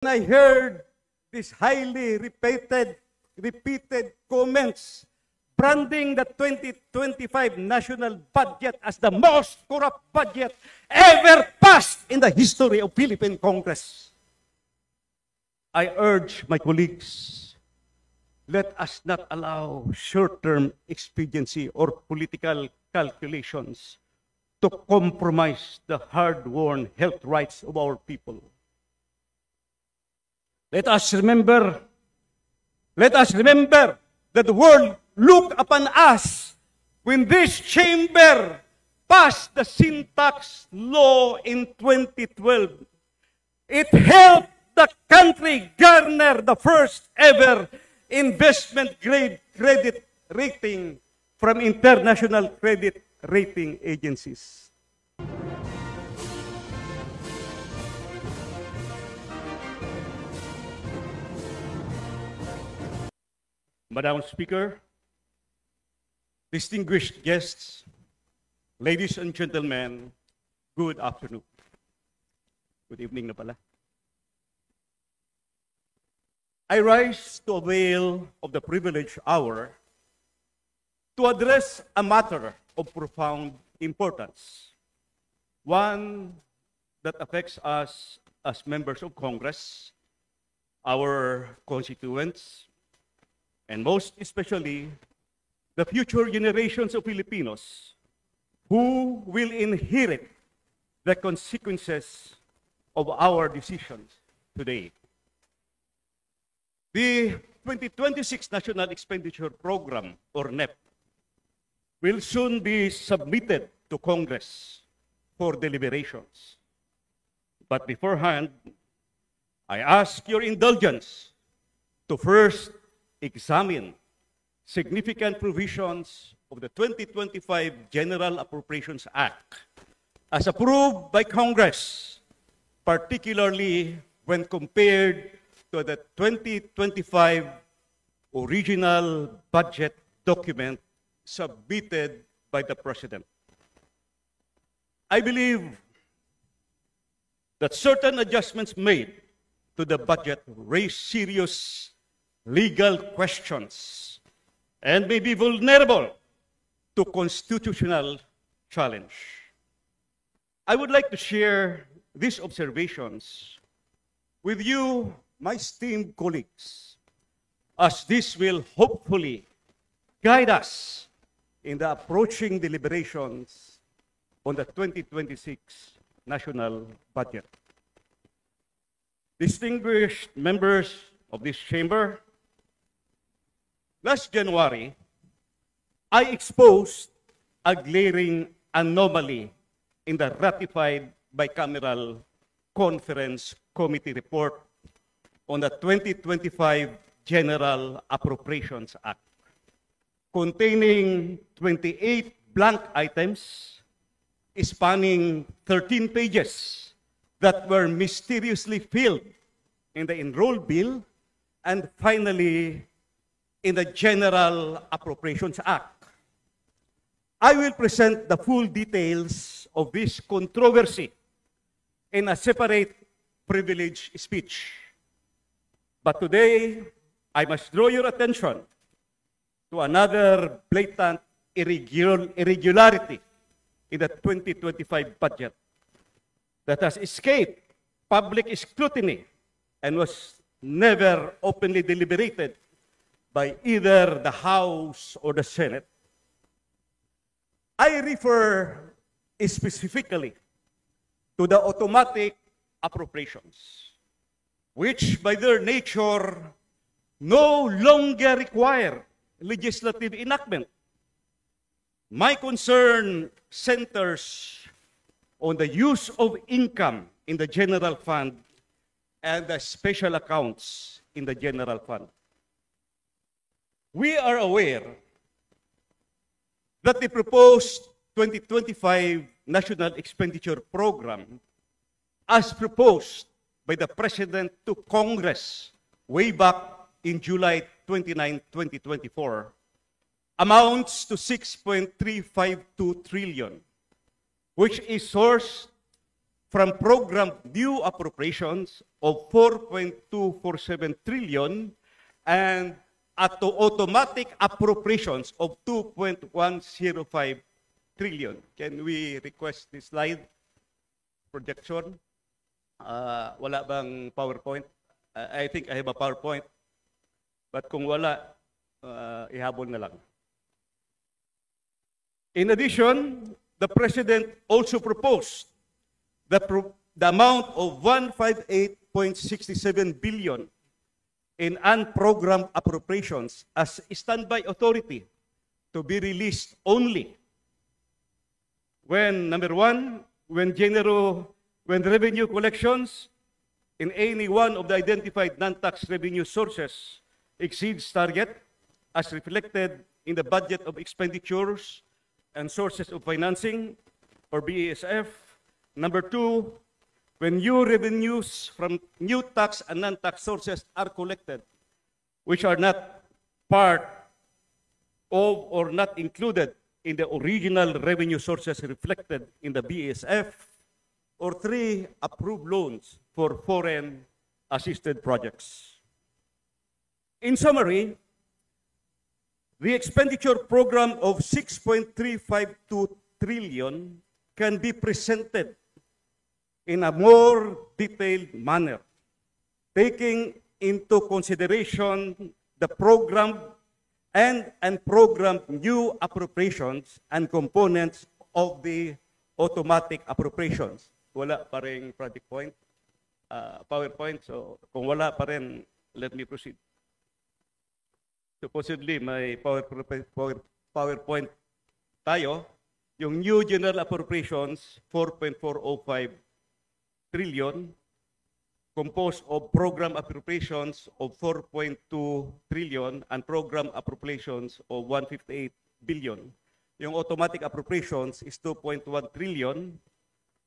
I heard these highly repeated comments branding the 2025 national budget as the most corrupt budget ever passed in the history of Philippine Congress. I urge my colleagues, let us not allow short-term expediency or political calculations to compromise the hard-won health rights of our people. Let us remember that the world looked upon us when this chamber passed the sin tax law in 2012. It helped the country garner the first ever investment grade credit rating from international credit rating agencies. Madam Speaker, distinguished guests, ladies and gentlemen, good afternoon. Good evening na pala. I rise to avail of the privileged hour to address a matter of profound importance, one that affects us as members of Congress, our constituents, and most especially, the future generations of Filipinos who will inherit the consequences of our decisions today. The 2026 National Expenditure Program, or NEP, will soon be submitted to Congress for deliberations. But beforehand, I ask your indulgence to first examine significant provisions of the 2025 General Appropriations Act as approved by Congress, particularly when compared to the 2025 original budget document submitted by the President. I believe that certain adjustments made to the budget raise serious legal questions and may be vulnerable to constitutional challenge. I would like to share these observations with you, my esteemed colleagues, as this will hopefully guide us in the approaching deliberations on the 2026 national budget. Distinguished members of this chamber, last January, I exposed a glaring anomaly in the ratified bicameral conference committee report on the 2025 General Appropriations Act, containing 28 blank items spanning 13 pages that were mysteriously filled in the enrolled bill and finally in the General Appropriations Act. I will present the full details of this controversy in a separate privileged speech. But today, I must draw your attention to another blatant irregularity in the 2025 budget that has escaped public scrutiny and was never openly deliberated by either the House or the Senate. I refer specifically to the automatic appropriations, which by their nature no longer require legislative enactment. My concern centers on the use of income in the general fund and the special accounts in the general fund. We are aware that the proposed 2025 National Expenditure Program, as proposed by the President to Congress way back in July 29, 2024, amounts to 6.352 trillion, which is sourced from program new appropriations of 4.247 trillion and automatic appropriations of 2.105 trillion. Can we request this slide projection? Wala bang PowerPoint? I think I have a PowerPoint. But kung wala, ihabol na lang. In addition, the President also proposed the amount of 158.67 billion in unprogrammed appropriations as standby authority to be released only when, number one, when revenue collections in any one of the identified non-tax revenue sources exceeds target as reflected in the budget of expenditures and sources of financing, or BESF. Number two, when new revenues from new tax and non-tax sources are collected, which are not part of or not included in the original revenue sources reflected in the BESF. Or three, approved loans for foreign assisted projects. In summary, the expenditure program of 6.352 trillion can be presented in a more detailed manner, taking into consideration the program and unprogrammed new appropriations and components of the automatic appropriations. Wala pa rin project point, PowerPoint, so kung wala pa rin, let me proceed. Supposedly, may PowerPoint tayo. Yung new general appropriations, 4.405 trillion, composed of program appropriations of 4.2 trillion and program appropriations of 158 billion. Yung automatic appropriations is 2.1 trillion,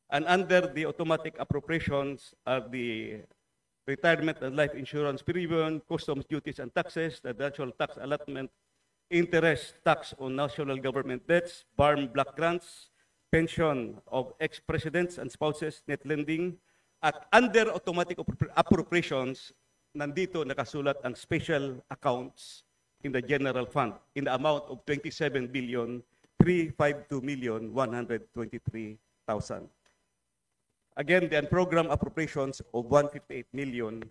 and under the automatic appropriations are the retirement and life insurance premium, customs duties and taxes, the national tax allotment, interest tax on national government debts, BARM block grants, pension of ex-presidents and spouses, net lending. At under automatic appropriations, nandito nakasulat ang special accounts in the general fund in the amount of 27,352,123,000. Again, the unprogrammed appropriations of 158 million,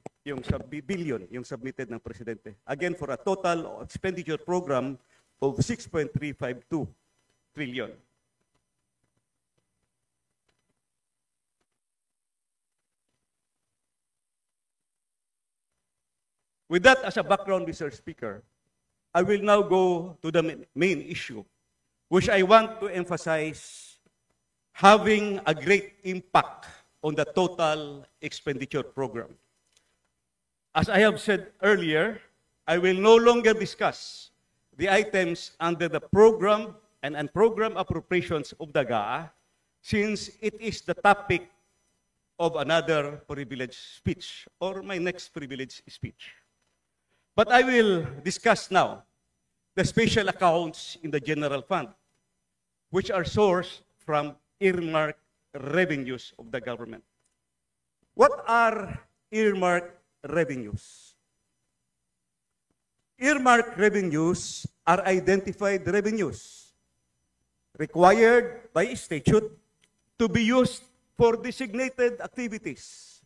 billion, yung submitted ng Presidente. Again, for a total expenditure program of 6.352 trillion. With that as a background, Mr. Speaker, I will now go to the main issue, which I want to emphasize having a great impact on the total expenditure program. As I have said earlier, I will no longer discuss the items under the program and unprogrammed appropriations of the GAA, since it is the topic of another privileged speech, or my next privileged speech. But I will discuss now the special accounts in the general fund, which are sourced from earmarked revenues of the government. What are earmarked revenues? Earmarked revenues are identified revenues required by statute to be used for designated activities,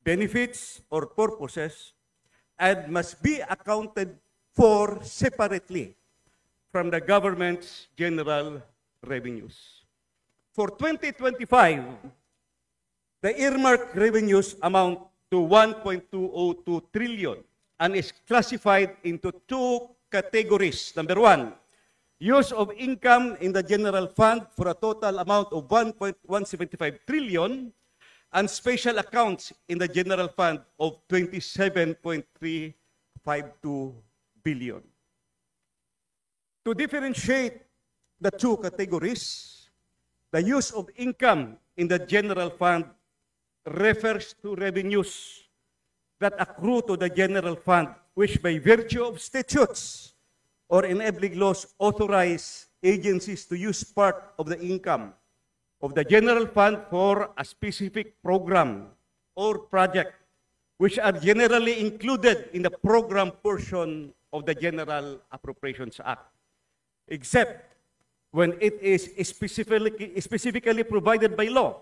benefits, or purposes, and must be accounted for separately from the government's general revenues. For 2025, the earmarked revenues amount to 1.202 trillion and is classified into two categories. Number one, use of income in the general fund for a total amount of 1.175 trillion and special accounts in the general fund of 27.352 billion. To differentiate the two categories, the use of income in the general fund refers to revenues that accrue to the general fund, which by virtue of statutes or enabling laws authorize agencies to use part of the income of the general fund for a specific program or project which are generally included in the program portion of the General Appropriations Act, except when it is specifically provided by law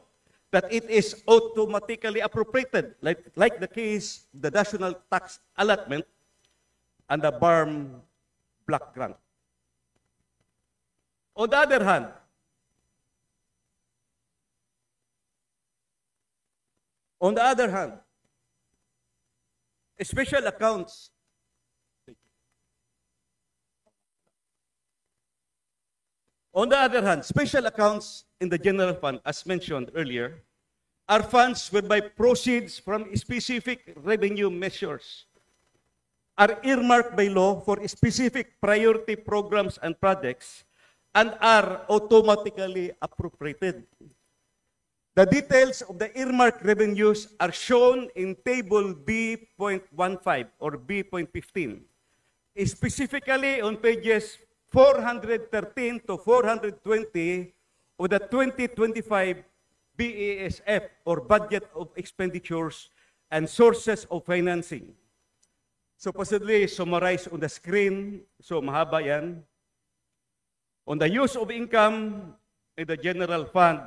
that it is automatically appropriated, like the case the National Tax Allotment and the BARM Block Grant. On the other hand, special accounts special accounts in the general fund, as mentioned earlier, are funds whereby proceeds from specific revenue measures are earmarked by law for specific priority programs and projects and are automatically appropriated. The details of the earmarked revenues are shown in Table B.15 or B.15, specifically on pages 413 to 420 of the 2025 BESF or Budget of Expenditures and Sources of Financing. Supposedly summarized on the screen, so mahaba yan. On the use of income in the general fund,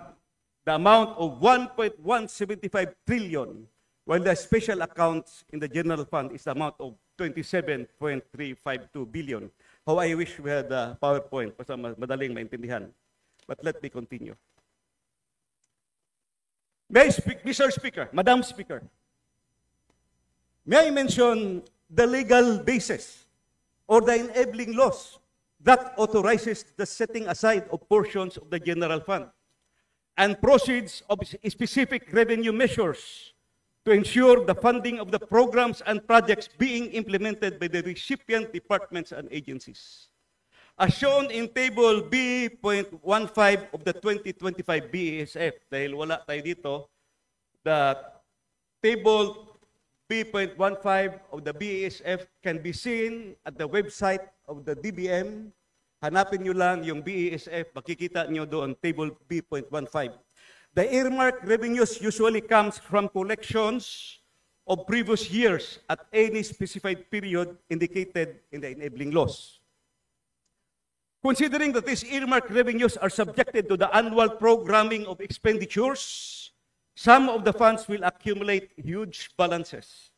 the amount of 1.175 trillion, while the special accounts in the general fund is the amount of 27.352 billion. How I wish we had a PowerPoint para madaling maintindihan. But let me continue. May I speak, Mr. Speaker, Madam Speaker, may I mention the legal basis or the enabling laws that authorizes the setting aside of portions of the general fund and proceeds of specific revenue measures to ensure the funding of the programs and projects being implemented by the recipient departments and agencies. As shown in Table B.15 of the 2025 BESF, dahil wala tayo dito, the Table B.15 of the BESF can be seen at the website of the DBM. Hanapin nyo lang yung BESF, makikita nyo doon, Table B.15. The earmarked revenues usually comes from collections of previous years at any specified period indicated in the enabling laws. Considering that these earmarked revenues are subjected to the annual programming of expenditures, some of the funds will accumulate huge balances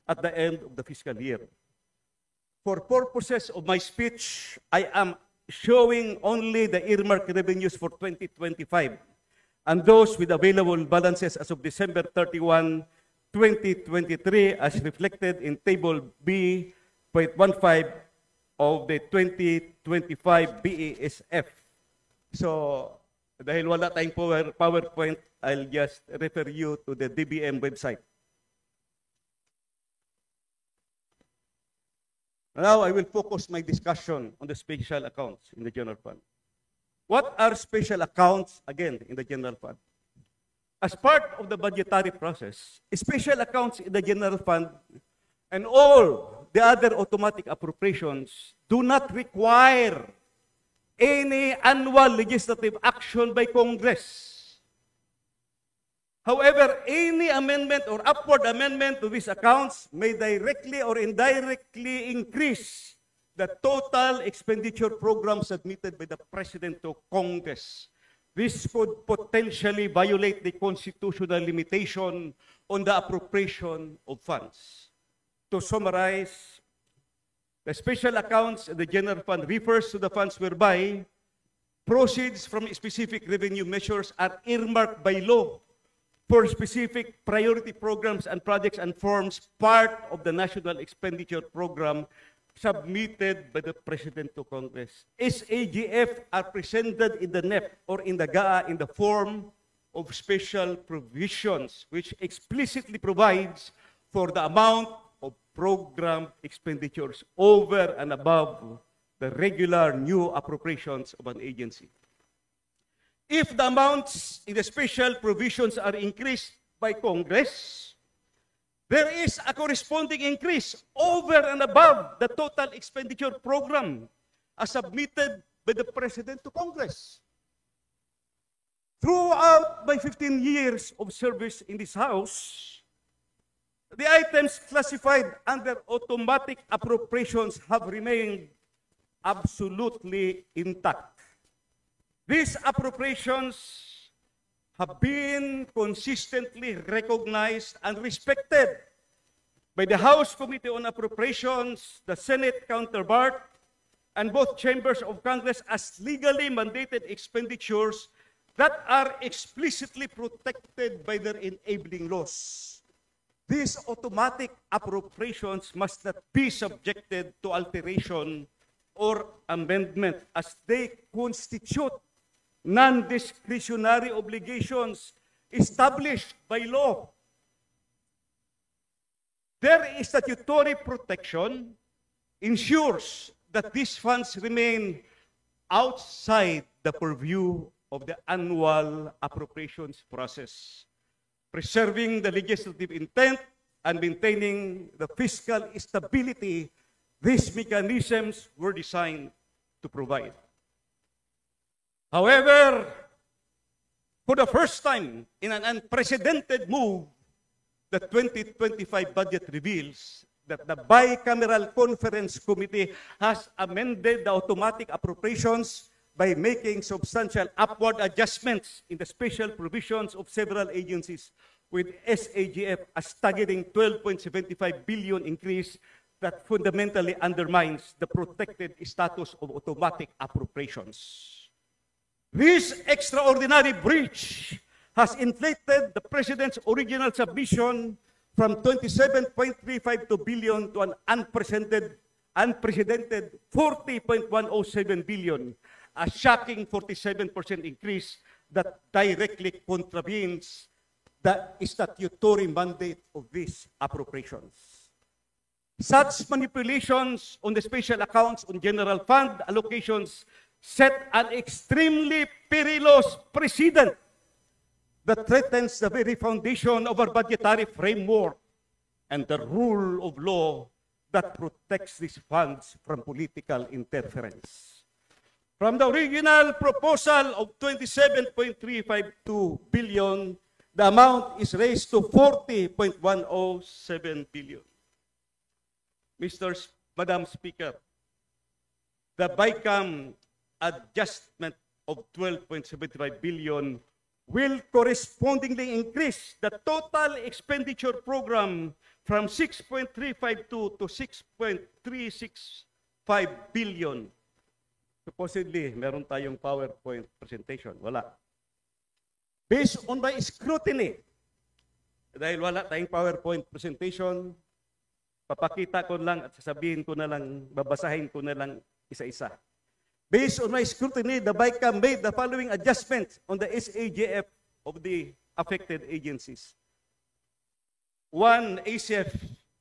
at the end of the fiscal year. For purposes of my speech, I am showing only the earmarked revenues for 2025 and those with available balances as of December 31, 2023 as reflected in Table B.15 of the 2025 BESF. So, dahil wala tayong PowerPoint, I'll just refer you to the DBM website. Now, I will focus my discussion on the special accounts in the general fund. What are special accounts, again, in the general fund? As part of the budgetary process, special accounts in the general fund and all the other automatic appropriations do not require any annual legislative action by Congress. However, any amendment or upward amendment to these accounts may directly or indirectly increase the total expenditure program submitted by the President to Congress. This could potentially violate the constitutional limitation on the appropriation of funds. To summarize, the special accounts in the general fund refers to the funds whereby proceeds from specific revenue measures are earmarked by law for specific priority programs and projects and forms part of the national expenditure program submitted by the President to Congress. SAGF are presented in the NEP or in the GAA in the form of special provisions which explicitly provides for the amount of program expenditures over and above the regular new appropriations of an agency. If the amounts in the special provisions are increased by Congress, there is a corresponding increase over and above the total expenditure program as submitted by the President to Congress. Throughout my 15 years of service in this House, the items classified under automatic appropriations have remained absolutely intact. These appropriations have been consistently recognized and respected by the House Committee on Appropriations, the Senate counterpart, and both chambers of Congress as legally mandated expenditures that are explicitly protected by their enabling laws. These automatic appropriations must not be subjected to alteration or amendment as they constitute non-discretionary obligations established by law. Their statutory protection ensures that these funds remain outside the purview of the annual appropriations process, preserving the legislative intent and maintaining the fiscal stability these mechanisms were designed to provide. However, for the first time in an unprecedented move, the 2025 budget reveals that the Bicameral Conference Committee has amended the automatic appropriations by making substantial upward adjustments in the special provisions of several agencies, with SAGF a staggering 12.75 billion increase that fundamentally undermines the protected status of automatic appropriations. This extraordinary breach has inflated the President's original submission from 27.352 billion to an unprecedented 40.107 billion, a shocking 47% increase that directly contravenes the statutory mandate of these appropriations. Such manipulations on the special accounts on general fund allocations set an extremely perilous precedent that threatens the very foundation of our budgetary framework and the rule of law that protects these funds from political interference. From the original proposal of 27.352 billion, the amount is raised to 40.107 billion. Madam Speaker, the BICAM adjustment of 12.75 billion will correspondingly increase the total expenditure program from 6.352 to 6.365 billion. Supposedly, meron tayong PowerPoint presentation. Wala. Based on my scrutiny, dahil wala tayong PowerPoint presentation, papakita ko lang at sasabihin ko na lang, babasahin ko na lang isa-isa. Based on my scrutiny, the BICAM made the following adjustments on the SAGF of the affected agencies. 1. ACF,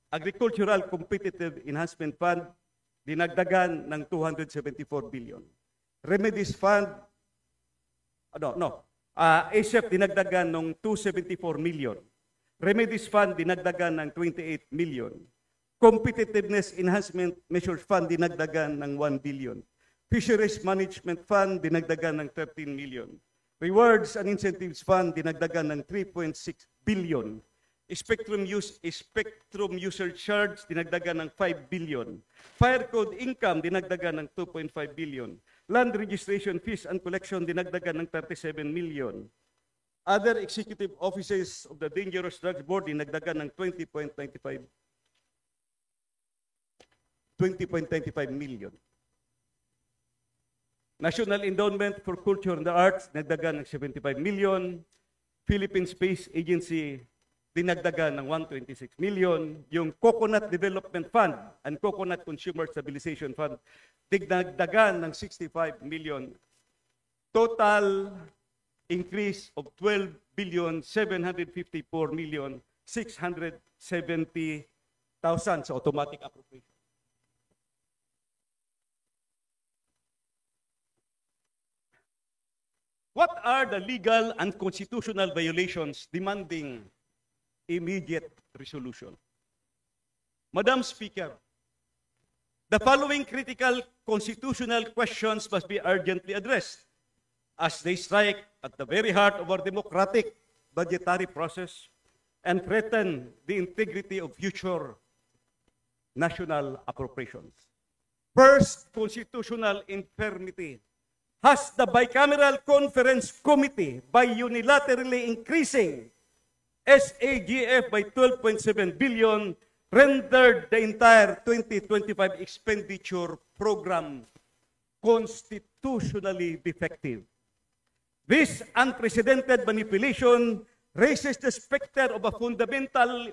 Agricultural Competitive Enhancement Fund, dinagdagan ng 274 billion. Remedies Fund, ACF dinagdagan ng 274 million. Remedies Fund dinagdagan ng 28 million. Competitiveness Enhancement Measures Fund dinagdagan ng 1 billion. Fisheries Management Fund dinagdagan ng 13 million. Rewards and Incentives Fund dinagdagan ng 3.6 billion. Spectrum User Charge dinagdagan ng 5 billion. Fire Code Income dinagdagan ng 2.5 billion. Land Registration Fees and Collection dinagdagan ng 37 million. Other executive offices of the Dangerous Drugs Board dinagdagan ng 20.95 million. National Endowment for Culture and the Arts, dinagdagan ng 75 million. Philippine Space Agency, dinagdagan ng 126 million. Yung Coconut Development Fund and Coconut Consumer Stabilization Fund, dinagdagan ng 65 million. Total increase of 12,754,670,000 sa automatic appropriation. What are the legal and constitutional violations demanding immediate resolution? Madam Speaker, the following critical constitutional questions must be urgently addressed. as they strike at the very heart of our democratic budgetary process and threaten the integrity of future national appropriations. First, constitutional infirmity. Has the Bicameral Conference Committee, by unilaterally increasing SAGF by 12.7 billion, rendered the entire 2025 expenditure program constitutionally defective? This unprecedented manipulation raises the specter of a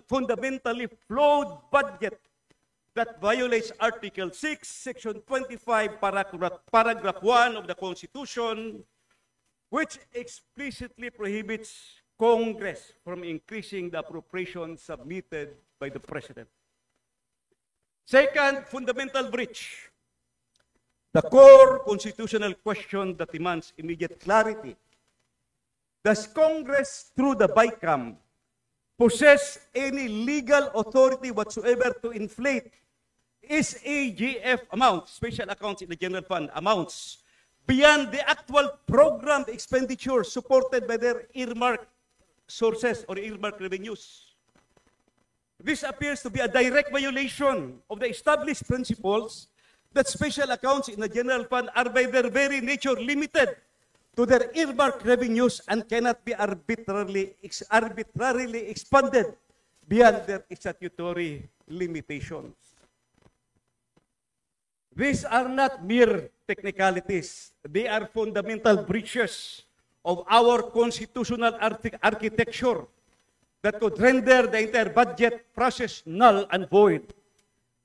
fundamentally flawed budget that violates Article 6, Section 25, Paragraph 1 of the Constitution, which explicitly prohibits Congress from increasing the appropriations submitted by the President. Second, fundamental breach. The core constitutional question that demands immediate clarity. Does Congress, through the BICAM, possess any legal authority whatsoever to inflate SAGF amounts, special accounts in the general fund amounts, beyond the actual program expenditure supported by their earmarked sources or earmarked revenues? This appears to be a direct violation of the established principles that special accounts in the general fund are by their very nature limited to their earmarked revenues and cannot be arbitrarily expanded beyond their statutory limitations. These are not mere technicalities. They are fundamental breaches of our constitutional architecture that could render the entire budget process null and void.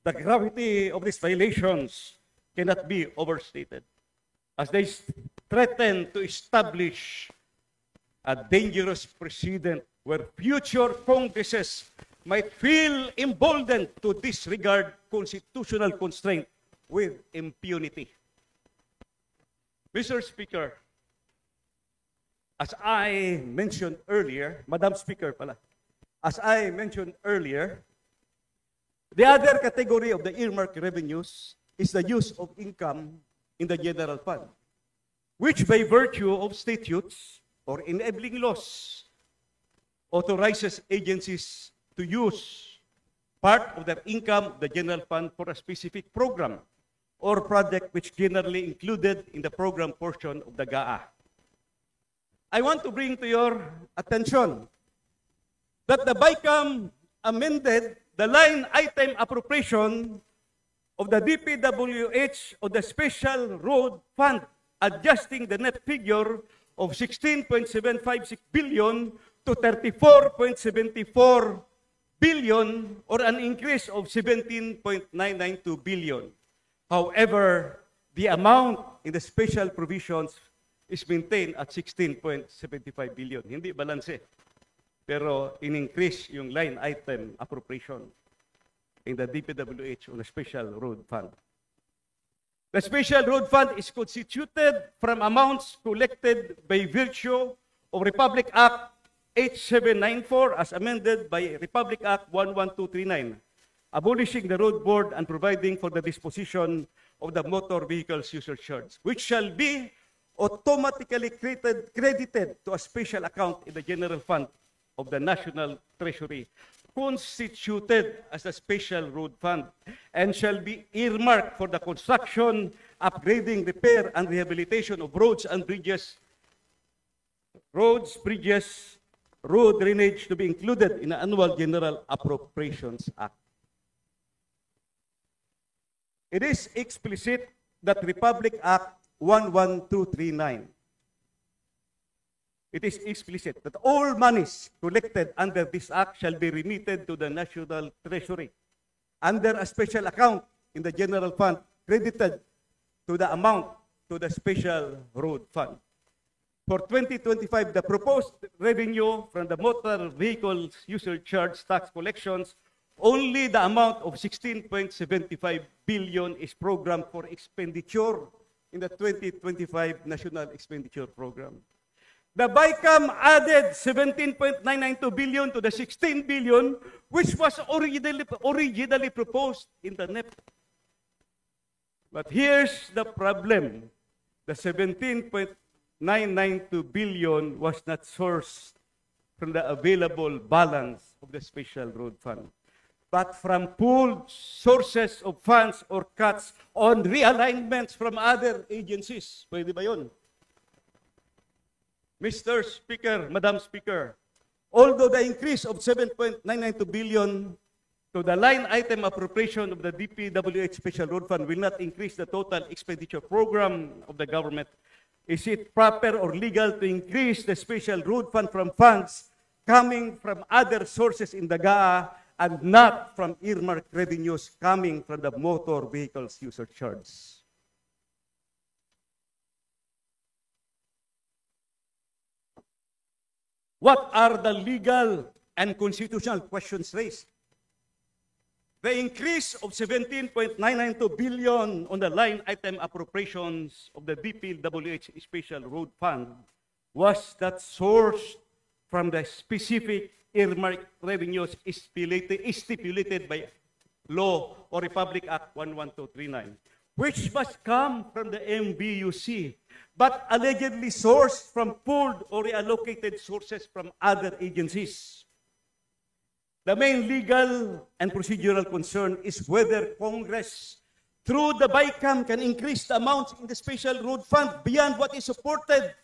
The gravity of these violations cannot be overstated, as they threaten to establish a dangerous precedent where future Congresses might feel emboldened to disregard constitutional constraint with impunity. Mr. Speaker, as I mentioned earlier, Madam Speaker pala, as I mentioned earlier, the other category of the earmark revenues is the use of income in the general fund, which by virtue of statutes or enabling laws authorizes agencies to use part of their income, the general fund, for a specific program or project which generally included in the program portion of the GAA. I want to bring to your attention that the BICAM amended the line item appropriation of the DPWH of the Special Road Fund, adjusting the net figure of 16.756 billion to 34.74 billion, or an increase of 17.992 billion. However, the amount in the special provisions is maintained at 16.75 billion. Hindi balanse. Pero in-increase yung line item appropriation in the DPWH on the Special Road Fund. The Special Road Fund is constituted from amounts collected by virtue of Republic Act 8794 as amended by Republic Act 11239, abolishing the Road Board and providing for the disposition of the motor vehicles user charge, which shall be automatically credited to a special account in the general fund of the National Treasury, constituted as a special road fund, and shall be earmarked for the construction, upgrading, repair, and rehabilitation of roads and bridges, road drainage to be included in the Annual General Appropriations Act. It is explicit that Republic Act 11239. It is explicit that all monies collected under this act shall be remitted to the National Treasury under a special account in the general fund credited to the amount to the special road fund. For 2025, the proposed revenue from the motor vehicles user charge tax collections, only the amount of 16.75 billion is programmed for expenditure in the 2025 National Expenditure Program. The BICAM added 17.992 billion to the 16 billion, which was originally proposed in the NEP. But here's the problem. The 17.992 992 billion was not sourced from the available balance of the Special Road Fund, but from pooled sources of funds or cuts on realignments from other agencies. Pwede ba yun? Mr. Speaker, Madam Speaker, although the increase of 7.992 billion to the line item appropriation of the DPWH Special Road Fund will not increase the total expenditure program of the government, is it proper or legal to increase the Special Road Fund from funds coming from other sources in the GAA and not from earmarked revenues coming from the motor vehicles user charge? What are the legal and constitutional questions raised? The increase of 17.992 billion on the line item appropriations of the DPWH Special Road Fund was that sourced from the specific earmarked revenues stipulated by law or Republic Act 11239, which must come from the MBUC, but allegedly sourced from pooled or reallocated sources from other agencies. The main legal and procedural concern is whether Congress, through the BICAM, can increase the amounts in the Special Road Fund beyond what is supported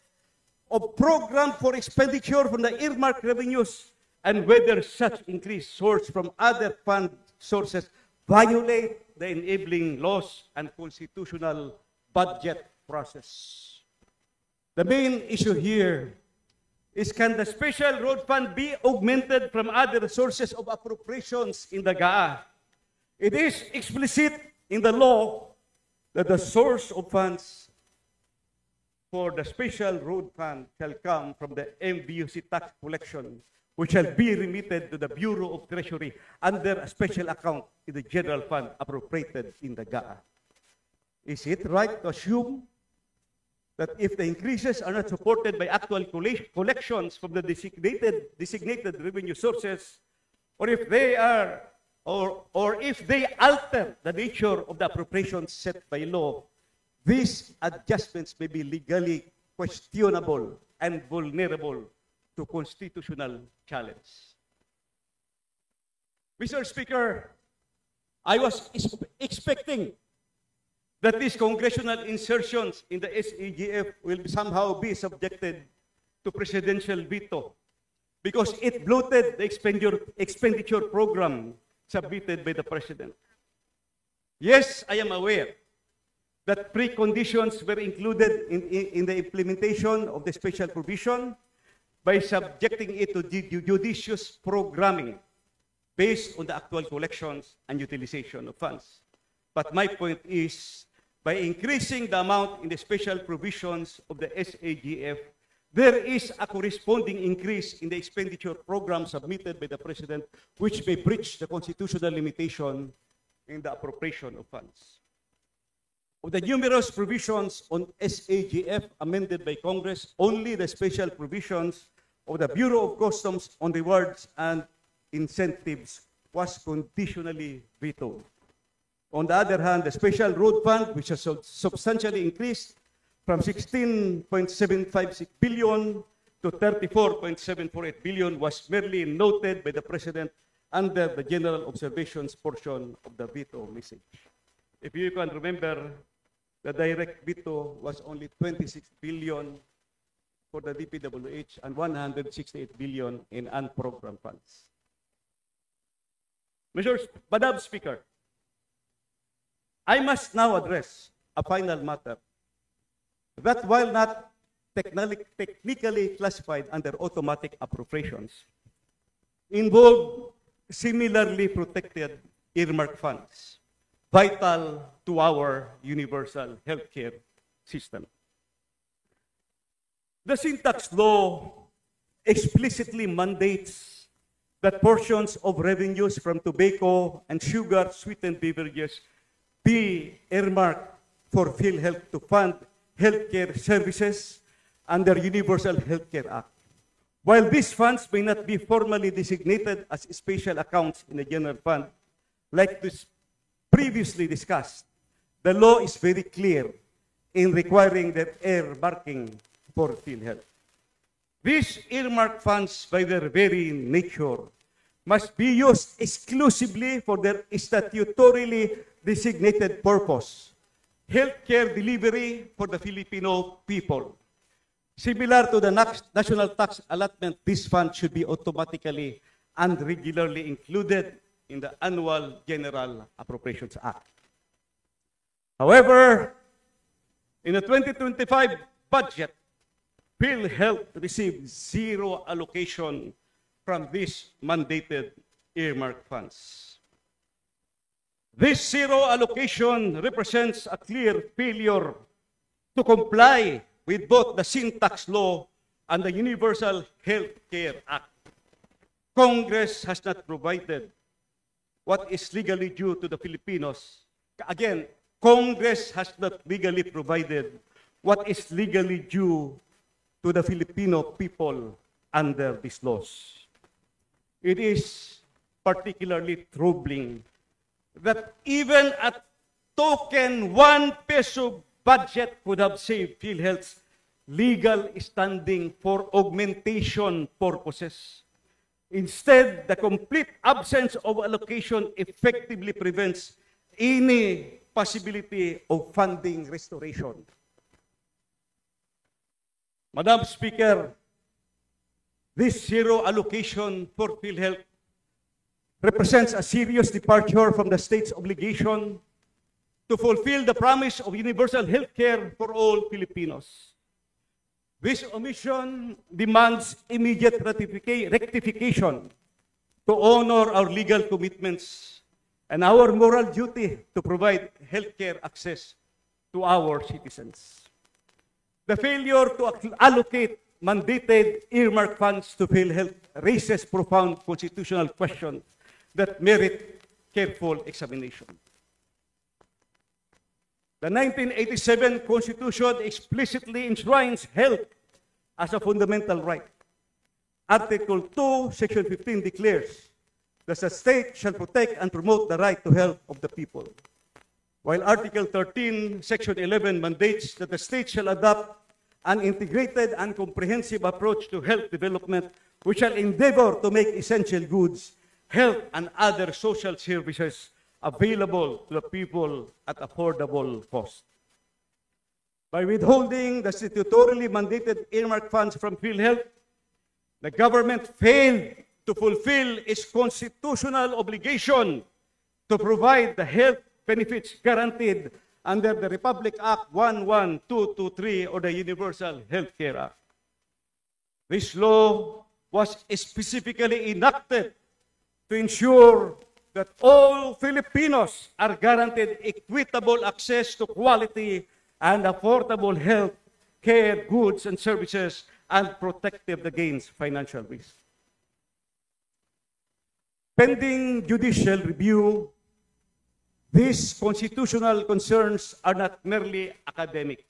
of program for expenditure from the earmarked revenues, and whether such increase sourced from other fund sources violate the enabling laws and constitutional budget process. The main issue here is, can the Special Road Fund be augmented from other sources of appropriations in the GAA? It is explicit in the law that the source of funds for the Special Road Fund shall come from the MBUC tax collection, which shall be remitted to the Bureau of Treasury under a special account in the general fund appropriated in the GAA. Is it right to assume that if the increases are not supported by actual collections from the designated revenue sources, or if they are, or if they alter the nature of the appropriations set by law, these adjustments may be legally questionable and vulnerable to constitutional challenge? Mr. Speaker, I was expecting that these congressional insertions in the SAGF will somehow be subjected to presidential veto because it bloated the expenditure program submitted by the President. Yes, I am aware that preconditions were included in the implementation of the special provision by subjecting it to judicious programming based on the actual collections and utilization of funds. But my point is, by increasing the amount in the special provisions of the SAGF, there is a corresponding increase in the expenditure program submitted by the President, which may breach the constitutional limitation in the appropriation of funds. Of the numerous provisions on SAGF amended by Congress, only the special provisions of the Bureau of Customs on rewards and incentives was conditionally vetoed. On the other hand, the Special Road Fund, which has substantially increased from 16.756 billion to 34.748 billion, was merely noted by the President under the general observations portion of the veto message. If you can remember, the direct veto was only 26 billion for the DPWH and 168 billion in unprogrammed funds. Madam Speaker, I must now address a final matter that, while not technically classified under automatic appropriations, involve similarly protected earmark funds, vital to our universal healthcare system. The syntax law explicitly mandates that portions of revenues from tobacco and sugar-sweetened beverages be earmarked for PhilHealth to fund healthcare services under Universal Healthcare Act. While these funds may not be formally designated as special accounts in the general fund, like this previously discussed, the law is very clear in requiring their earmarking for PhilHealth. These earmark funds, by their very nature, must be used exclusively for their statutorily designated purpose, healthcare delivery for the Filipino people. Similar to the national tax allotment, this fund should be automatically and regularly included in the annual General Appropriations Act. However, in the 2025 budget, PhilHealth received zero allocation from these mandated earmark funds. This zero allocation represents a clear failure to comply with both the sin tax law and the Universal Health Care Act. Congress has not provided what is legally due to the Filipinos. Again, Congress has not legally provided what is legally due to the Filipino people under these laws. It is particularly troubling that even a token 1 peso budget could have saved PhilHealth's legal standing for augmentation purposes. Instead, the complete absence of allocation effectively prevents any possibility of funding restoration. Madam Speaker, this zero allocation for PhilHealth represents a serious departure from the state's obligation to fulfill the promise of universal health care for all Filipinos. This omission demands immediate rectification to honor our legal commitments and our moral duty to provide healthcare access to our citizens. The failure to allocate mandated earmark funds to PhilHealth raises profound constitutional questions that merit careful examination. The 1987 Constitution explicitly enshrines health as a fundamental right. Article 2, Section 15 declares that the state shall protect and promote the right to health of the people, while Article 13, Section 11 mandates that the state shall adopt an integrated and comprehensive approach to health development which shall endeavor to make essential goods, health, and other social services available to the people at affordable cost. By withholding the statutorily mandated earmark funds from PhilHealth, the government failed to fulfill its constitutional obligation to provide the health benefits guaranteed under the Republic Act 11223 or the Universal Health Care Act. This law was specifically enacted to ensure that all Filipinos are guaranteed equitable access to quality and affordable health care, goods, and services, and protective against financial risk. Pending judicial review, these constitutional concerns are not merely academic.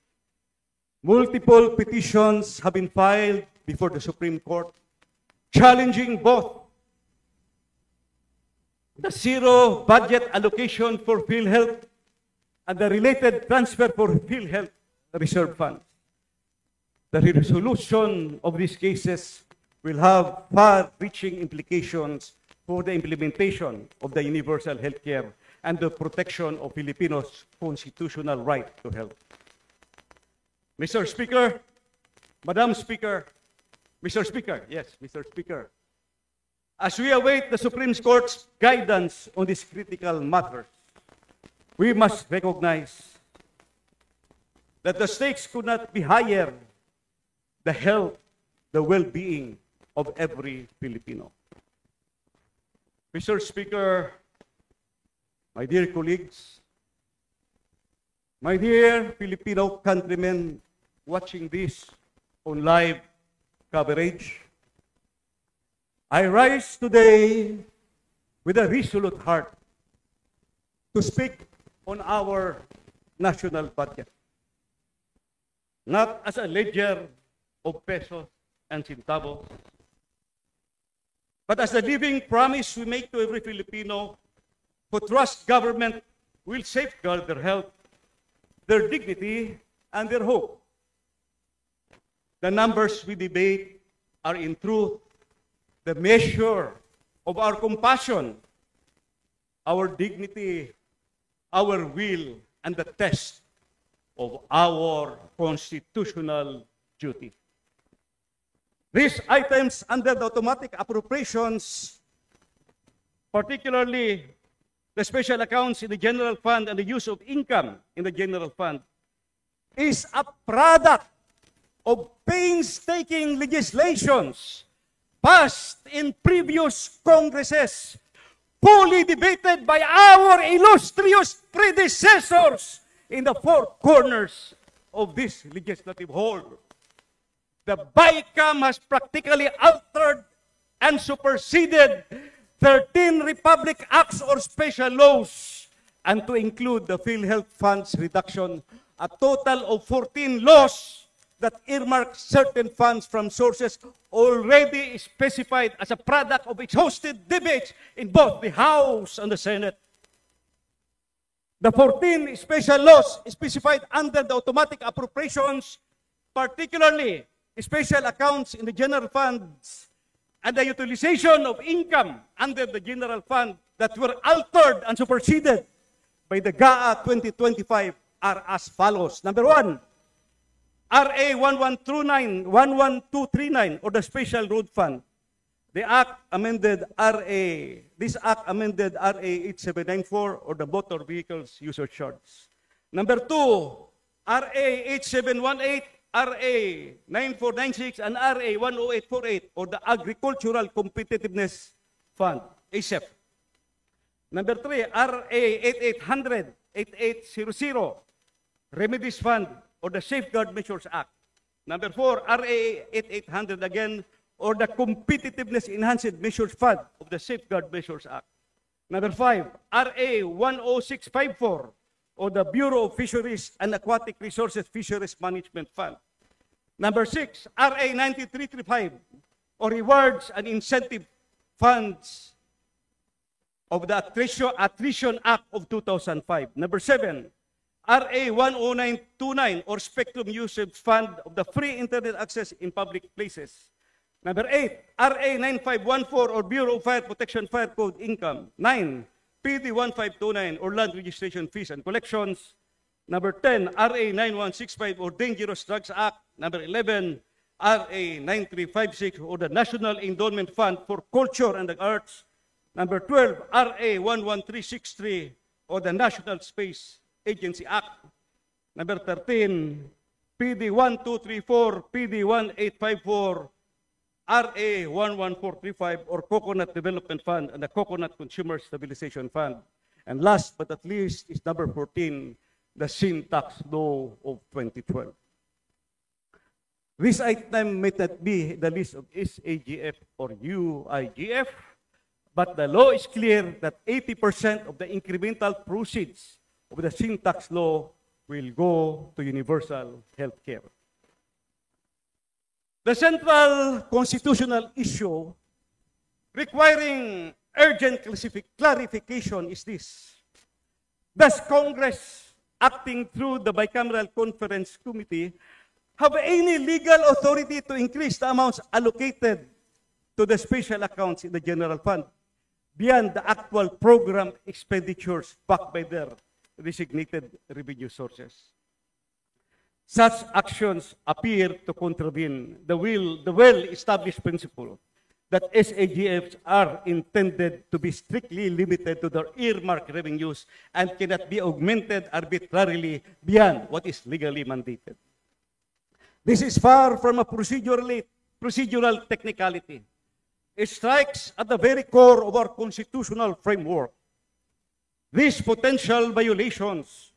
Multiple petitions have been filed before the Supreme Court, challenging both the zero budget allocation for PhilHealth and the related transfer for PhilHealth reserve funds. The resolution of these cases will have far-reaching implications for the implementation of the universal health care and the protection of Filipinos' constitutional right to health. Mr. Speaker, Madam Speaker, Mr. Speaker, yes, Mr. Speaker, as we await the Supreme Court's guidance on these critical matters, we must recognize that the stakes could not be higher: the health, the well-being of every Filipino. Mr. Speaker, my dear colleagues, my dear Filipino countrymen watching this on live coverage, I rise today with a resolute heart to speak on our national budget, not as a ledger of pesos and centavos, but as the living promise we make to every Filipino who trusts government will safeguard their health, their dignity, and their hope. The numbers we debate are in truth the measure of our compassion, our dignity, our will, and the test of our constitutional duty. These items under the automatic appropriations, particularly the special accounts in the general fund and the use of income in the general fund, is a product of painstaking legislations passed in previous Congresses, fully debated by our illustrious predecessors in the four corners of this legislative hall. The BICAM has practically altered and superseded 13 Republic Acts or special laws, and to include the PhilHealth Funds reduction, a total of 14 laws that earmark certain funds from sources already specified as a product of exhausted debates in both the House and the Senate. The 14 special laws specified under the automatic appropriations, particularly special accounts in the general funds and the utilization of income under the general fund that were altered and superseded by the GAA 2025 are as follows. Number one, RA 11239, or the Special Road Fund. This act amended RA 8794, or the Motor Vehicles User Charge. Number two, RA 8718, RA 9496, and RA 10848, or the Agricultural Competitiveness Fund, ASEP. Number three, RA 8800, 8800, Remedies Fund, or the Safeguard Measures Act. Number four, RA 8800 again, or the Competitiveness Enhanced Measures Fund of the Safeguard Measures Act. Number five, RA 10654, or the Bureau of Fisheries and Aquatic Resources Fisheries Management Fund. Number six, RA 9335, or Rewards and Incentive Funds of the Attrition Act of 2005. Number seven, RA 10929, or Spectrum Usage Fund of the Free Internet Access in Public Places. Number 8, RA 9514, or Bureau of Fire Protection Fire Code Income. 9, PD 1529, or Land Registration Fees and Collections. Number 10, RA 9165, or Dangerous Drugs Act. Number 11, RA 9356, or the National Endowment Fund for Culture and the Arts. Number 12, RA 11363, or the National Space Agency Act. Number 13, PD 1234, PD 1854, RA 11435, or Coconut Development Fund, and the Coconut Consumer Stabilization Fund. And last but not least is number 14, the Sin Tax Law of 2012. This item may not be the list of SAGF or UIGF, but the law is clear that 80% of the incremental proceeds of the Sin Tax Law will go to universal health care. The central constitutional issue requiring urgent clarification is this. Does Congress, acting through the Bicameral Conference Committee, have any legal authority to increase the amounts allocated to the special accounts in the general fund beyond the actual program expenditures backed by their designated revenue sources? Such actions appear to contravene the well-established principle that SAGFs are intended to be strictly limited to their earmarked revenues and cannot be augmented arbitrarily beyond what is legally mandated. This is far from a procedural technicality. It strikes at the very core of our constitutional framework. These potential violations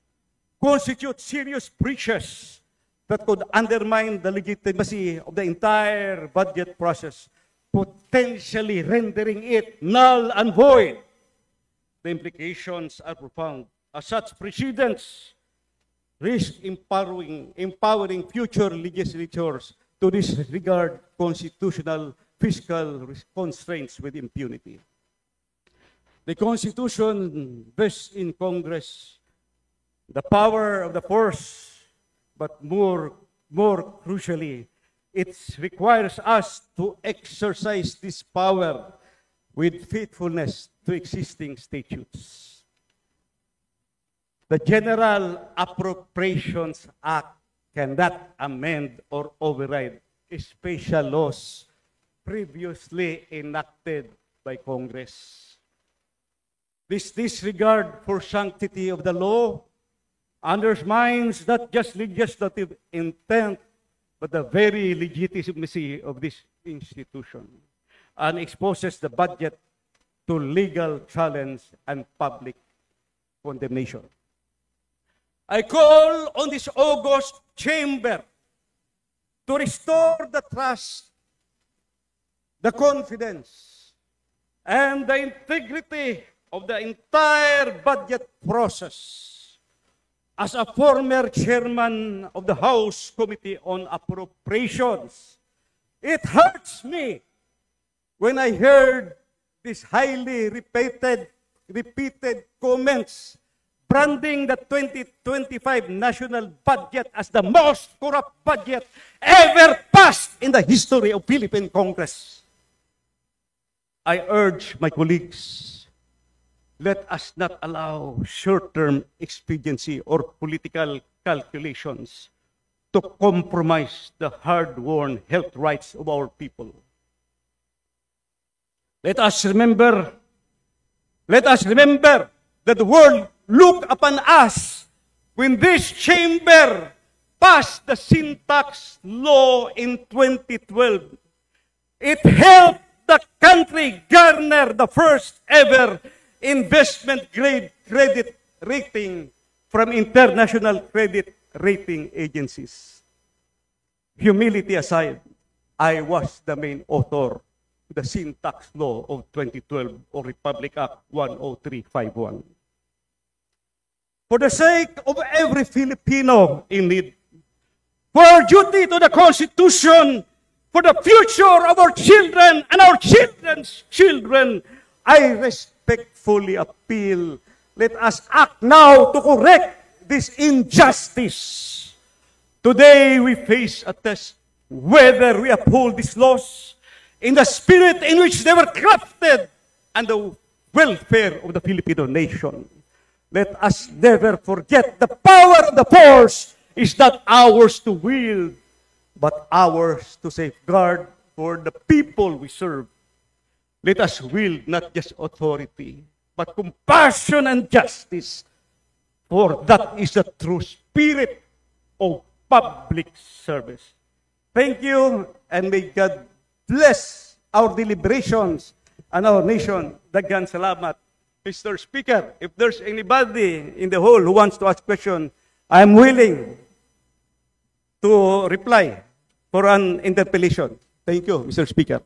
constitute serious breaches that could undermine the legitimacy of the entire budget process, potentially rendering it null and void. The implications are profound, as such precedents risk empowering future legislatures to disregard constitutional fiscal constraints with impunity. The Constitution vests in Congress the power of the purse, but more crucially, it requires us to exercise this power with faithfulness to existing statutes. The General Appropriations Act cannot amend or override special laws previously enacted by Congress. This disregard for sanctity of the law undermines not just legislative intent, but the very legitimacy of this institution, and exposes the budget to legal challenge and public condemnation. I call on this august chamber to restore the trust, the confidence, and the integrity of the entire budget process. As a former chairman of the House Committee on Appropriations, it hurts me when I heard these highly repeated comments branding the 2025 national budget as the most corrupt budget ever passed in the history of Philippine Congress. I urge my colleagues, let us not allow short-term expediency or political calculations to compromise the hard-won health rights of our people. Let us remember that the world looked upon us when this chamber passed the Sin Tax law in 2012. It helped the country garner the first ever investment grade credit rating from international credit rating agencies. Humility aside, I was the main author of the Sin Tax Law of 2012 or Republic Act 10351. For the sake of every Filipino in need, for our duty to the Constitution, for the future of our children and our children's children, I respectfully appeal, let us act now to correct this injustice. Today we face a test whether we uphold these laws in the spirit in which they were crafted and the welfare of the Filipino nation. Let us never forget the power of the force is not ours to wield, but ours to safeguard for the people we serve. Let us wield not just authority, but compassion and justice, for that is the true spirit of public service. Thank you, and may God bless our deliberations and our nation. Daghang salamat. Mr. Speaker, if there's anybody in the hall who wants to ask a question, I'm willing to reply for an interpellation. Thank you, Mr. Speaker.